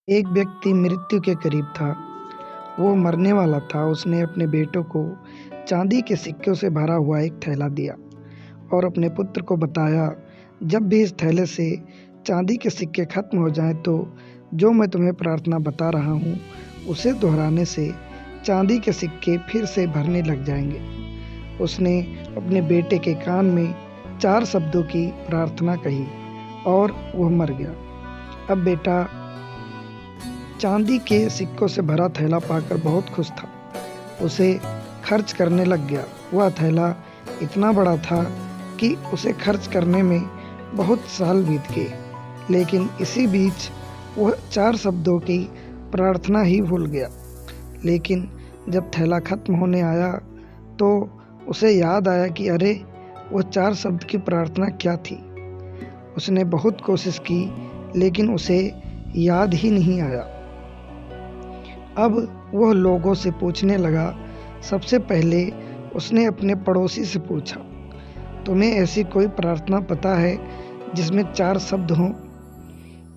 एक व्यक्ति मृत्यु के करीब था। वो मरने वाला था। उसने अपने बेटों को चांदी के सिक्कों से भरा हुआ एक थैला दिया और अपने पुत्र को बताया, जब भी इस थैले से चांदी के सिक्के खत्म हो जाएं तो जो मैं तुम्हें प्रार्थना बता रहा हूँ उसे दोहराने से चांदी के सिक्के फिर से भरने लग जाएंगे। उसने अपने बेटे के कान में 4 शब्दों की प्रार्थना कही और वह मर गया। अब बेटा चांदी के सिक्कों से भरा थैला पाकर बहुत खुश था। उसे खर्च करने लग गया। वह थैला इतना बड़ा था कि उसे खर्च करने में बहुत साल बीत गए, लेकिन इसी बीच वह 4 शब्दों की प्रार्थना ही भूल गया। लेकिन जब थैला खत्म होने आया तो उसे याद आया कि अरे, वह 4 शब्द की प्रार्थना क्या थी। उसने बहुत कोशिश की, लेकिन उसे याद ही नहीं आया। अब वह लोगों से पूछने लगा। सबसे पहले उसने अपने पड़ोसी से पूछा, तुम्हें ऐसी कोई प्रार्थना पता है जिसमें 4 शब्द हों?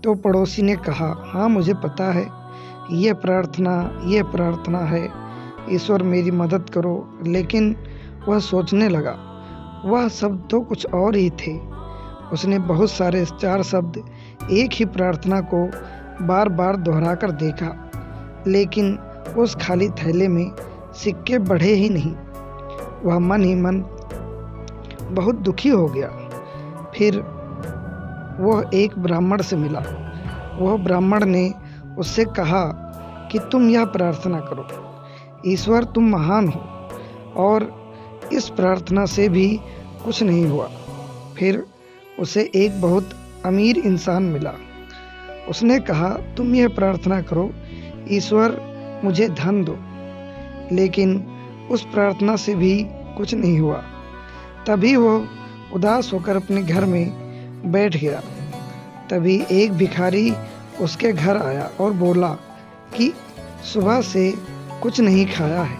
तो पड़ोसी ने कहा, हाँ मुझे पता है, ये प्रार्थना है, ईश्वर मेरी मदद करो। लेकिन वह सोचने लगा, वह शब्द तो कुछ और ही थे। उसने बहुत सारे 4 शब्द एक ही प्रार्थना को बार बार दोहरा कर देखा, लेकिन उस खाली थैले में सिक्के बढ़े ही नहीं। वह मन ही मन बहुत दुखी हो गया। फिर वह एक ब्राह्मण से मिला। वह ब्राह्मण ने उससे कहा कि तुम यह प्रार्थना करो, ईश्वर तुम महान हो। और इस प्रार्थना से भी कुछ नहीं हुआ। फिर उसे एक बहुत अमीर इंसान मिला। उसने कहा, तुम यह प्रार्थना करो, ईश्वर मुझे धन दो। लेकिन उस प्रार्थना से भी कुछ नहीं हुआ। तभी वो उदास होकर अपने घर में बैठ गया। तभी एक भिखारी उसके घर आया और बोला कि सुबह से कुछ नहीं खाया है।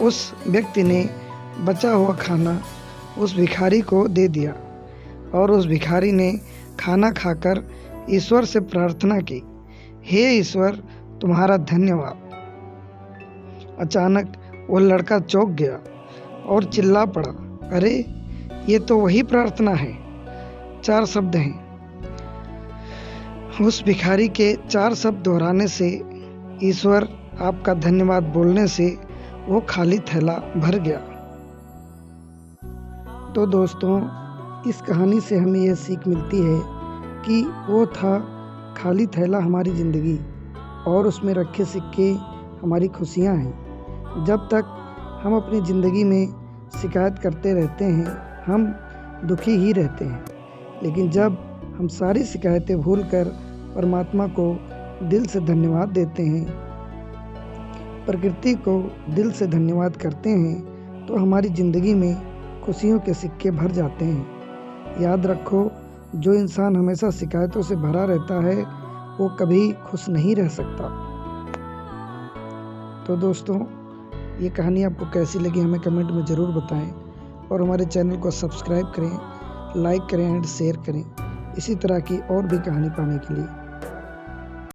उस व्यक्ति ने बचा हुआ खाना उस भिखारी को दे दिया और उस भिखारी ने खाना खाकर ईश्वर से प्रार्थना की, हे ईश्वर तुम्हारा धन्यवाद। अचानक वह लड़का चौंक गया और चिल्ला पड़ा, अरे ये तो वही प्रार्थना है, 4 शब्द हैं। उस भिखारी के 4 शब्द दोहराने से, ईश्वर आपका धन्यवाद बोलने से वो खाली थैला भर गया। तो दोस्तों, इस कहानी से हमें यह सीख मिलती है कि वो था खाली थैला हमारी ज़िंदगी और उसमें रखे सिक्के हमारी खुशियाँ हैं। जब तक हम अपनी ज़िंदगी में शिकायत करते रहते हैं, हम दुखी ही रहते हैं। लेकिन जब हम सारी शिकायतें भूलकर परमात्मा को दिल से धन्यवाद देते हैं, प्रकृति को दिल से धन्यवाद करते हैं, तो हमारी ज़िंदगी में खुशियों के सिक्के भर जाते हैं। याद रखो, जो इंसान हमेशा शिकायतों से भरा रहता है वो कभी खुश नहीं रह सकता। तो दोस्तों, ये कहानी आपको कैसी लगी हमें कमेंट में ज़रूर बताएं और हमारे चैनल को सब्सक्राइब करें, लाइक करें एंड शेयर करें इसी तरह की और भी कहानी पाने के लिए।